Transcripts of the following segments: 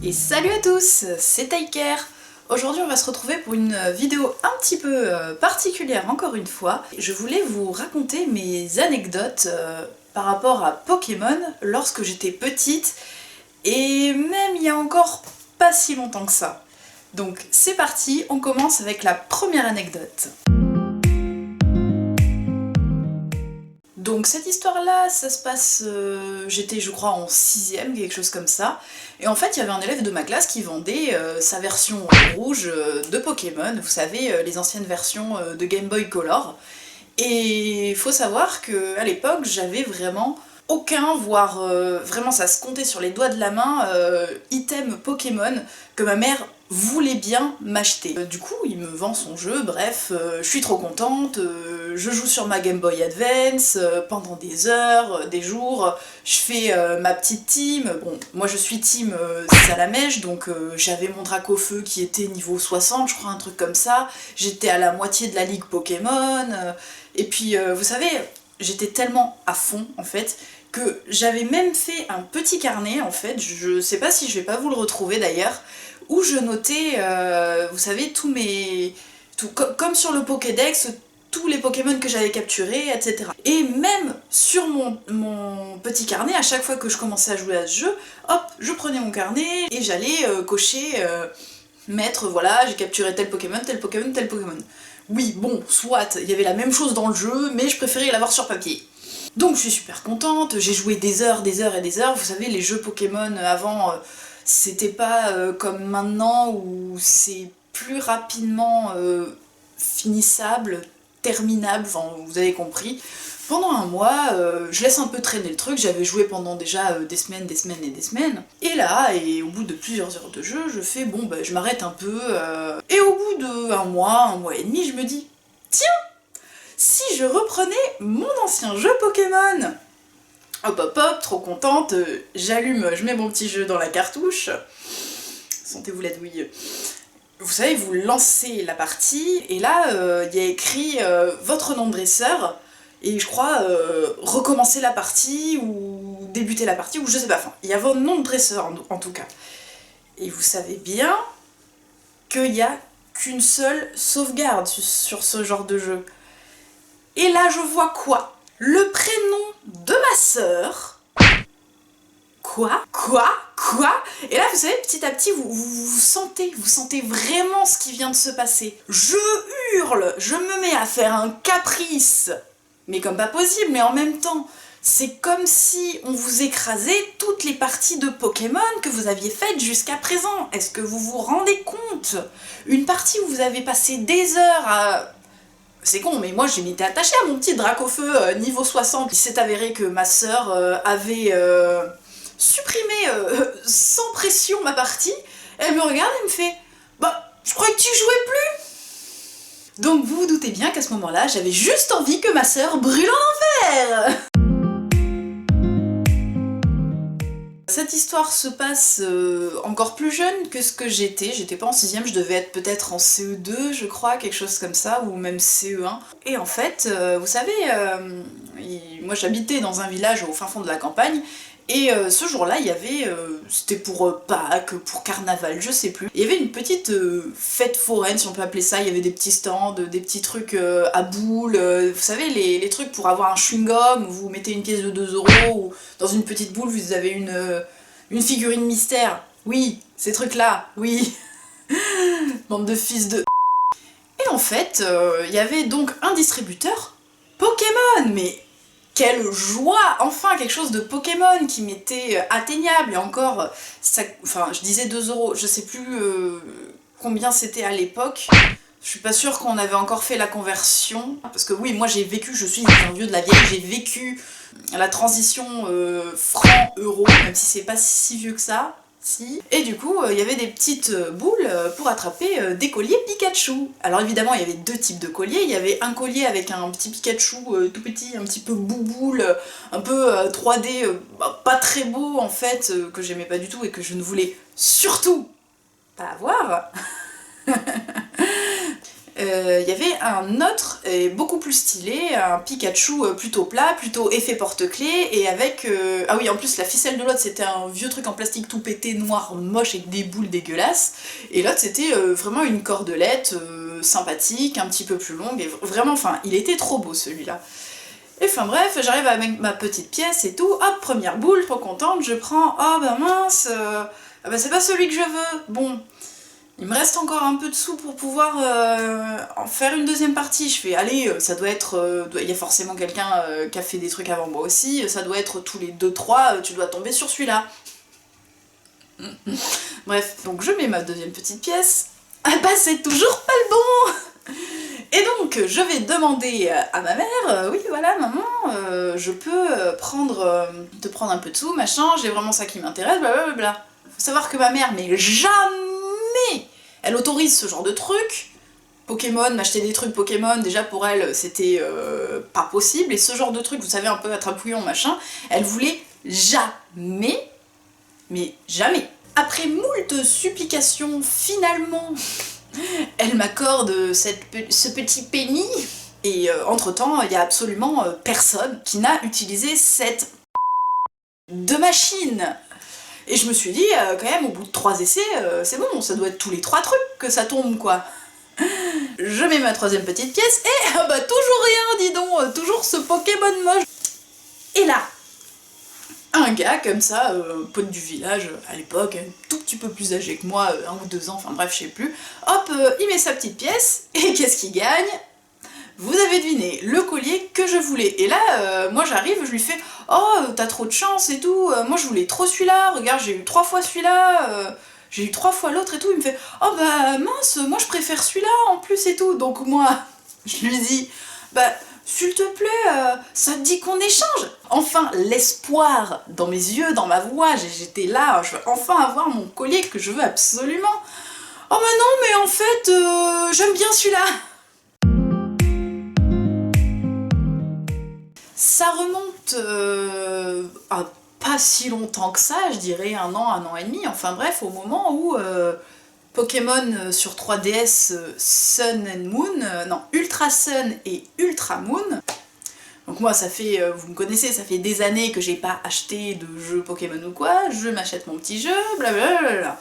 Et salut à tous, c'est Taïker. Aujourd'hui on va se retrouver pour une vidéo un petit peu particulière encore une fois. Je voulais vous raconter mes anecdotes par rapport à Pokémon lorsque j'étais petite et même il y a encore pas si longtemps que ça. Donc c'est parti, on commence avec la première anecdote. Donc cette histoire-là, ça se passe, j'étais je crois en 6ème, quelque chose comme ça, et en fait il y avait un élève de ma classe qui vendait sa version rouge de Pokémon, vous savez, les anciennes versions de Game Boy Color, et il faut savoir qu'à l'époque j'avais vraiment aucun, voire vraiment ça se comptait sur les doigts de la main, item Pokémon que ma mère voulait bien m'acheter. Du coup il me vend son jeu, bref, je suis trop contente, je joue sur ma Game Boy Advance pendant des heures, des jours, je fais ma petite team. Bon, moi je suis team Salamèche, donc j'avais mon Dracofeu qui était niveau 60, je crois, un truc comme ça, j'étais à la moitié de la ligue Pokémon, et puis vous savez, j'étais tellement à fond en fait, que j'avais même fait un petit carnet en fait, je sais pas si je vais pas vous le retrouver d'ailleurs, où je notais, vous savez, tous mes... comme sur le Pokédex, tous les Pokémon que j'avais capturés, etc. Et même sur mon petit carnet, à chaque fois que je commençais à jouer à ce jeu, hop, je prenais mon carnet et j'allais cocher, mettre, voilà, j'ai capturé tel Pokémon, tel Pokémon, tel Pokémon. Oui, bon, soit, il y avait la même chose dans le jeu, mais je préférais l'avoir sur papier. Donc je suis super contente, j'ai joué des heures et des heures, vous savez, les jeux Pokémon avant, c'était pas comme maintenant où c'est plus rapidement finissable, terminable, enfin vous avez compris. Pendant un mois, je laisse un peu traîner le truc, j'avais joué pendant déjà des semaines et des semaines. Et là, et au bout de plusieurs heures de jeu, je fais bon bah je m'arrête un peu. Et au bout d'un mois et demi, je me dis, tiens, si je reprenais mon ancien jeu Pokémon. Hop hop hop, trop contente, j'allume, je mets mon petit jeu dans la cartouche. Sentez-vous la douille. Vous savez, vous lancez la partie, et là, il y a écrit votre nom de dresseur, et je crois recommencer la partie, ou débuter la partie, ou je sais pas, enfin, il y a votre nom de dresseur en tout cas. Et vous savez bien qu'il n'y a qu'une seule sauvegarde sur ce genre de jeu. Et là, je vois quoi? Le prénom de ma sœur. Quoi? Et là, vous savez, petit à petit, vous sentez vraiment ce qui vient de se passer. Je hurle, je me mets à faire un caprice, mais comme pas possible, mais en même temps, c'est comme si on vous écrasait toutes les parties de Pokémon que vous aviez faites jusqu'à présent. Est-ce que vous vous rendez compte? Une partie où vous avez passé des heures à... C'est con, mais moi je m'étais attachée à mon petit Dracofeu niveau 60. Il s'est avéré que ma sœur avait supprimé sans pression ma partie. Elle me regarde et me fait « Bah, je croyais que tu jouais plus !» Donc vous vous doutez bien qu'à ce moment-là, j'avais juste envie que ma sœur brûle en enfer. Cette histoire se passe encore plus jeune que ce que j'étais pas en 6ème, je devais être peut-être en CE2 je crois, quelque chose comme ça, ou même CE1. Et en fait, vous savez, moi j'habitais dans un village au fin fond de la campagne, et ce jour-là, il y avait, c'était pour Pâques, pour Carnaval, je sais plus, il y avait une petite fête foraine, si on peut appeler ça, il y avait des petits stands, des petits trucs à boules, vous savez, les trucs pour avoir un chewing-gum, où vous mettez une pièce de 2 €, ou dans une petite boule, vous avez une figurine mystère. Oui, ces trucs-là, oui. Bande de fils de... Et en fait, il y avait donc un distributeur Pokémon, mais... Quelle joie! Enfin, quelque chose de Pokémon qui m'était atteignable, et encore, ça, enfin, je disais 2 €, je sais plus combien c'était à l'époque, je suis pas sûre qu'on avait encore fait la conversion, parce que oui, moi j'ai vécu, je suis un vieux de la vieille, j'ai vécu la transition franc-euro, même si c'est pas si vieux que ça. Si. Et du coup, il y avait des petites boules pour attraper des colliers Pikachu. Alors évidemment, il y avait deux types de colliers. Il y avait un collier avec un petit Pikachu tout petit, un petit peu bouboule, un peu 3D, pas très beau en fait, que j'aimais pas du tout et que je ne voulais surtout pas avoir. il y avait un autre, et beaucoup plus stylé, un Pikachu plutôt plat, plutôt effet porte-clés, et avec... Ah oui, en plus la ficelle de l'autre c'était un vieux truc en plastique tout pété, noir, moche, avec des boules dégueulasses, et l'autre c'était vraiment une cordelette sympathique, un petit peu plus longue, et vraiment, enfin, il était trop beau celui-là. Et enfin bref, j'arrive avec ma petite pièce et tout, hop, première boule, trop contente, je prends, oh bah mince, ah bah c'est pas celui que je veux, bon, il me reste encore un peu de sous pour pouvoir en faire une deuxième partie, je fais, allez, ça doit être, il y a forcément quelqu'un qui a fait des trucs avant moi aussi, ça doit être tous les 2-3, tu dois tomber sur celui-là. Bref, donc je mets ma deuxième petite pièce, ah bah c'est toujours pas le bon. Et donc, je vais demander à ma mère, oui voilà maman, je peux te prendre un peu de sous, machin, j'ai vraiment ça qui m'intéresse, blablabla. Faut savoir que ma mère, mais jamais elle autorise ce genre de truc. Pokémon, m'acheter des trucs Pokémon, déjà pour elle, c'était pas possible, et ce genre de truc, vous savez, un peu attrape-couillon, machin, elle voulait jamais, mais jamais. Après moult supplications, finalement, elle m'accorde ce petit penny, et entre-temps, il y a absolument personne qui n'a utilisé cette de machine. Et je me suis dit, quand même, au bout de 3 essais, c'est bon, ça doit être tous les 3 trucs que ça tombe, quoi. Je mets ma troisième petite pièce, et bah toujours rien, dis donc, toujours ce Pokémon moche. Et là, un gars comme ça, pote du village à l'époque, un tout petit peu plus âgé que moi, 1 ou 2 ans, enfin bref, je sais plus, hop, il met sa petite pièce, et qu'est-ce qu'il gagne? Vous avez deviné, le collier que je voulais. Et là, moi j'arrive, je lui fais « Oh, t'as trop de chance et tout, moi je voulais trop celui-là, regarde, j'ai eu 3 fois celui-là, j'ai eu 3 fois l'autre et tout. » Il me fait « Oh bah mince, moi je préfère celui-là en plus et tout. » Donc moi, je lui dis « Bah, s'il te plaît, ça te dit qu'on échange ?» Enfin, l'espoir dans mes yeux, dans ma voix, j'étais là, je veux enfin avoir mon collier que je veux absolument. « Oh bah non, mais en fait, j'aime bien celui-là. » Ça remonte à pas si longtemps que ça, je dirais 1 an et demi, enfin bref, au moment où Pokémon sur 3DS Sun and Moon, non, Ultra Sun et Ultra Moon. Donc moi ça fait, vous me connaissez, ça fait des années que j'ai pas acheté de jeu Pokémon ou quoi, je m'achète mon petit jeu, blablabla.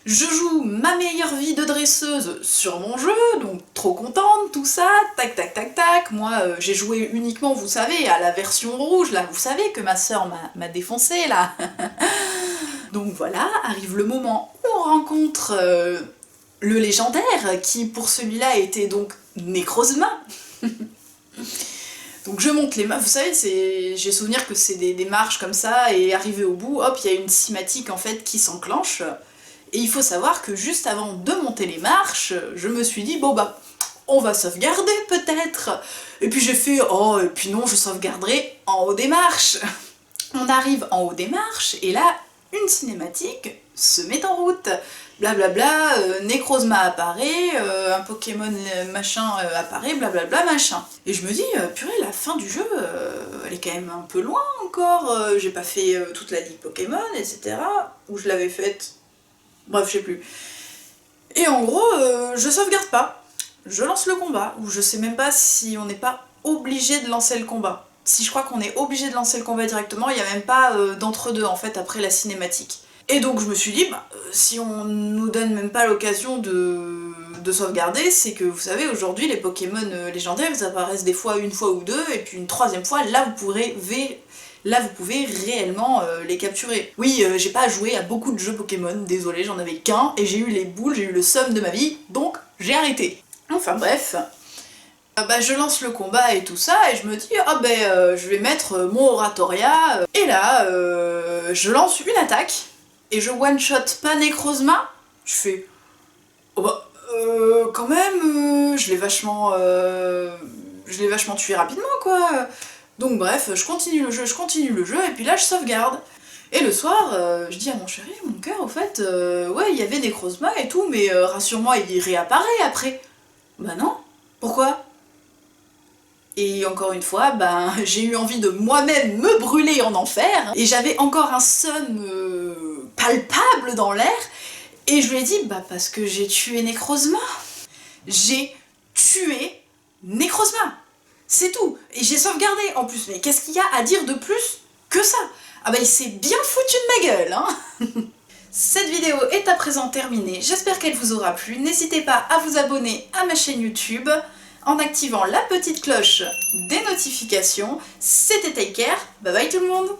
Je joue ma meilleure vie de dresseuse sur mon jeu, donc trop contente, tout ça, tac tac tac tac. Moi j'ai joué uniquement, vous savez, à la version rouge, là, vous savez que ma sœur m'a défoncé là. Donc voilà, arrive le moment où on rencontre le légendaire, qui pour celui-là était donc Necrozma. Donc je monte les marches, vous savez, j'ai souvenir que c'est des marches comme ça, et arrivé au bout, hop, il y a une cinématique en fait qui s'enclenche. Et il faut savoir que juste avant de monter les marches, je me suis dit, bon bah, on va sauvegarder peut-être. Et puis j'ai fait, oh, et puis non, je sauvegarderai en haut des marches. On arrive en haut des marches, et là, une cinématique se met en route. Blablabla, Necrozma apparaît, un Pokémon machin apparaît, blablabla machin. Et je me dis, purée, la fin du jeu, elle est quand même un peu loin encore, j'ai pas fait toute la ligue Pokémon, etc. Ou je l'avais faite. Bref, je sais plus. Et en gros, je sauvegarde pas. Je lance le combat, ou je sais même pas si on n'est pas obligé de lancer le combat. Si je crois qu'on est obligé de lancer le combat directement, il n'y a même pas d'entre-deux en fait après la cinématique. Et donc je me suis dit, bah, si on nous donne même pas l'occasion de sauvegarder, c'est que vous savez, aujourd'hui les Pokémon légendaires, ils apparaissent des fois 1 fois ou 2, et puis une 3e fois, là vous pouvez réellement les capturer. Oui, j'ai pas joué à beaucoup de jeux Pokémon, désolé, j'en avais qu'un, et j'ai eu les boules, j'ai eu le seum de ma vie, donc j'ai arrêté. Enfin bref, bah, je lance le combat et tout ça, et je me dis, ah ben je vais mettre mon Oratoria, et là, je lance une attaque, et je one-shot pas Necrozma, je fais, oh bah, quand même, je l'ai vachement tué rapidement, quoi. Donc bref, je continue le jeu, et puis là je sauvegarde. Et le soir, je dis à mon chéri, mon cœur, au fait, ouais, il y avait Necrozma et tout, mais rassure-moi, il réapparaît après. Bah non, pourquoi? Et encore une fois, ben, j'ai eu envie de moi-même me brûler en enfer, et j'avais encore un seum palpable dans l'air, et je lui ai dit, bah parce que j'ai tué Necrozma. J'ai tué Necrozma. C'est tout. Et j'ai sauvegardé en plus. Mais qu'est-ce qu'il y a à dire de plus que ça? Ah bah il s'est bien foutu de ma gueule, hein. Cette vidéo est à présent terminée. J'espère qu'elle vous aura plu. N'hésitez pas à vous abonner à ma chaîne YouTube en activant la petite cloche des notifications. C'était Take Care. Bye bye tout le monde.